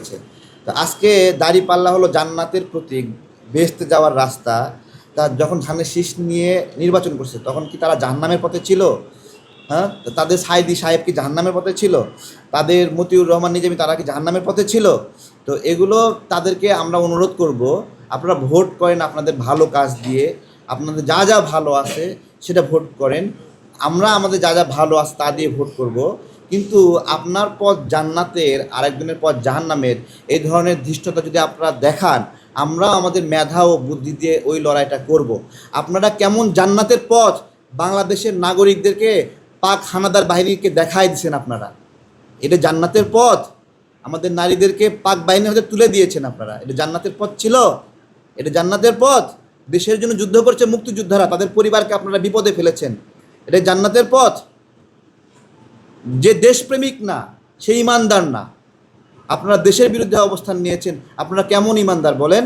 করেছে। তো আজকে দাঁড়িপাল্লা হলো জান্নাতের প্রতীক, বেহেশতে যাওয়ার রাস্তা। তা যখন ধানের শীষ নিয়ে নির্বাচন করছে তখন কি তারা জাহান্নামের পথে ছিল? হ্যাঁ, তাদের সাইদি সাহেব কি জাহান্নামের পথে ছিল? তাদের মতিউর রহমান নিজামী তারা কি জাহান্নামের পথে ছিল? তো এগুলো তাদেরকে আমরা অনুরোধ করব, আপনারা ভোট করেন আপনাদের ভালো কাজ দিয়ে, আপনাদের যা যা ভালো আছে সেটা ভোট করেন। আমরা আমাদের যা যা ভালো আছে তা দিয়ে ভোট করব। কিন্তু আপনার পথ জান্নাতের আরেকজনের পথ জাহান্নামের, এই ধরনের ধৃষ্টতা যদি আপনারা দেখান, আমরা আমাদের মেধা ও বুদ্ধি দিয়ে ওই লড়াইটা করব। আপনারা কেমন জান্নাতের পথ বাংলাদেশের নাগরিকদেরকে পাক হানাদার বাহিনীকে দেখাই দিচ্ছেন আপনারা, এটা জান্নাতের পথ? আমাদের নারীদেরকে পাক বাহিনীর হাতে তুলে দিয়েছেন আপনারা, এটা জান্নাতের পথ ছিল? এটা জান্নাতের পথ? দেশের জন্য যুদ্ধ করছে মুক্তিযোদ্ধারা, তাদের পরিবারকে আপনারা বিপদে ফেলেছেন, এটা জান্নাতের পথ? যে দেশপ্রেমিক না, সে ইমানদার না, আপনারা দেশের বিরুদ্ধে অবস্থান নিয়েছেন, আপনারা কেমন ইমানদার বলেন?